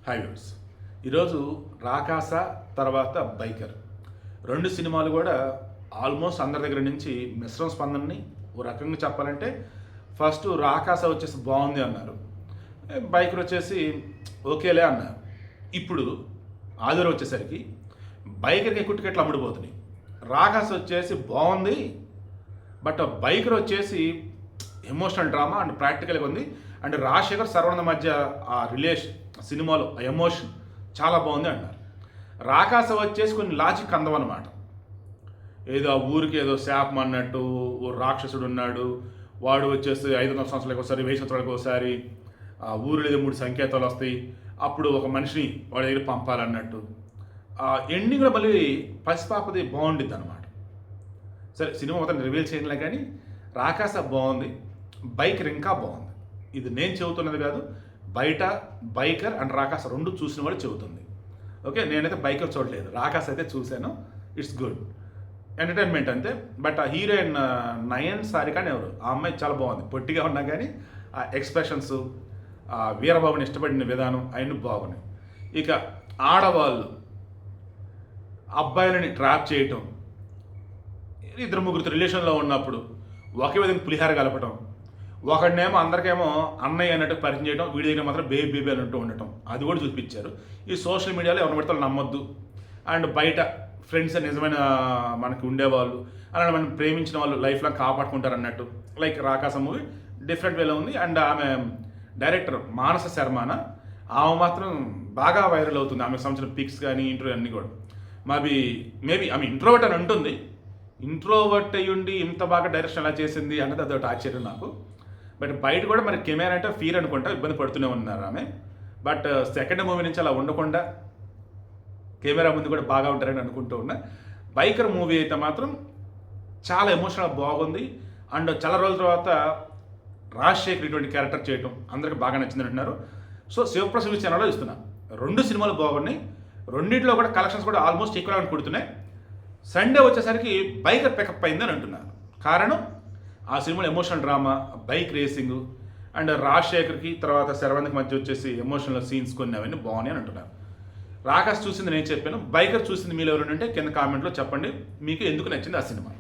Hi viewers. ఈరోజు రాకాస తర్వాత biker రెండు సినిమాలు కూడా ఆల్మోస్ట్ అందరి దగ్గర నుంచి మిశ్రమ స్పందనని ఓ రకంగా చెప్పాలంటే ఫస్ట్ రాకాస వచ్చేసి బాగుంది అన్నారు, బైకర్ వచ్చేసి ఓకేలే అన్నారు. ఇప్పుడు ఆదివారం వచ్చేసరికి బైకర్కి ఎక్కువ టికెట్లు అమ్ముడుపోతున్నాయి. రాకాస వచ్చేసి బాగుంది, బట్ బైకర్ వచ్చేసి ఎమోషనల్ డ్రామా అండ్ ప్రాక్టికల్గా ఉంది. అండ్ రాజశేఖర్ శర్వానంద్ మధ్య ఆ రిలేషన్ సినిమాలో ఆ ఎమోషన్ చాలా బాగుంది అన్నారు. రాకాస వచ్చేసి కొన్ని లాజిక్ అందమన్నమాట. ఏదో ఆ ఊరికి ఏదో శాపం అన్నట్టు ఓ రాక్షసుడు ఉన్నాడు, వాడు వచ్చేసి 500 సంవత్సరాలకు ఒకసారి 1000 సంవత్సరాలకు ఒకసారి ఆ ఊరిలో ఏదో 3 సంకేతాలు వస్తాయి, అప్పుడు ఒక మనిషిని వాడి దగ్గర పంపాలన్నట్టు. ఆ ఎండింగ్లో మళ్ళీ పసిపాపది బాగుండిద్ది అనమాట. సరే సినిమా మొత్తం రివీల్ చేయలే కానీ రాకాస బాగుంది, బైకర్ ఇంకా బాగుంది. ఇది నేను చెబుతున్నది కాదు, బయట బైకర్ అండ్ రాకాస రెండు చూసిన వాళ్ళు చెబుతుంది. ఓకే, నేనైతే బైకర్ చూడలేదు, రాకాస అయితే చూశాను. ఇట్స్ గుడ్ ఎంటర్టైన్మెంట్ అంతే. బట్ ఆ హీరోయిన్ నయన్ సారిక అని ఎవరు, ఆ అమ్మాయి చాలా బాగుంది. పొట్టిగా ఉన్నా కానీ ఆ ఎక్స్ప్రెషన్స్, ఆ వీరబాబుని ఇష్టపడిన విధానం అవన్నీ బాగున్నాయి. ఇక ఆడవాళ్ళు అబ్బాయిలని ట్రాప్ చేయటం, ఇద్దరు ముగ్గురు రిలేషన్లో ఉన్నప్పుడు ఒకే విధంగా పులిహార కలపటం, ఒకడినేమో అందరికేమో అన్నయ్య అన్నట్టు పరిచయం చేయడం, వీడి దగ్గర మాత్రం బేబీ బేబీ అన్నట్టు ఉండటం, అది కూడా చూపించారు. ఈ సోషల్ మీడియాలో ఎవరిని పడితే నమ్మొద్దు, అండ్ బయట ఫ్రెండ్స్ నిజమైన మనకి ఉండేవాళ్ళు అలానే మనం ప్రేమించిన వాళ్ళు లైఫ్లో కాపాడుకుంటారు అన్నట్టు. లైక్ రాకాస మూవీ డిఫరెంట్ వేలో ఉంది. అండ్ ఆమె డైరెక్టర్ మానస శర్మాన, ఆమె మాత్రం బాగా వైరల్ అవుతుంది. ఆమెకు సంబంధించిన పిక్స్ కానీ ఇంటర్వ్యూ అన్నీ కూడా. మేబీ ఆమె ఇంట్రోవర్ట్ అని ఉంటుంది. ఇంట్రోవర్ట్ అయ్యుండి ఇంత బాగా డైరెక్షన్ ఎలా చేసింది అన్నది అదొకటి ఆశ్చర్యం నాకు. బట్ బయట కూడా మరి కెమెరా అంటే ఫీర్ అనుకుంటా ఇబ్బంది పడుతూనే ఉన్నారు ఆమె. బట్ సెకండ్ మూవీ నుంచి అలా ఉండకుండా కెమెరా ముందు కూడా బాగా ఉంటారని అనుకుంటూ ఉన్నా. బైకర్ మూవీ అయితే మాత్రం చాలా ఎమోషనల్ బాగుంది. అండ్ చాలా రోజుల తర్వాత రాజశేఖర్ ఇటువంటి క్యారెక్టర్ చేయటం అందరికి బాగా నచ్చింది అంటున్నారు. సో శివప్రసాద్ ఛానల్లో ఇస్తున్నా. రెండు సినిమాలు బాగున్నాయి, రెండింటిలో కూడా కలెక్షన్స్ కూడా ఆల్మోస్ట్ ఈక్వల్ అని కొడుతున్నాయి. సండే వచ్చేసరికి బైకర్ పికప్ అయిందని అంటున్నారు. కారణం ఆ సినిమాలో emotional drama, bike racing, and రాజశేఖర్కి తర్వాత శర్వానంద్కి మధ్య వచ్చేసి ఎమోషనల్ సీన్స్ కొన్ని అవన్నీ బాగున్నాయి అని అంటున్నారు. రాకాస్ చూసింది నేను చెప్పాను, బైకర్ చూసింది మీరు ఎవరు అంటే కింద కామెంట్లో చెప్పండి మీకు ఎందుకు నచ్చింది ఆ సినిమా.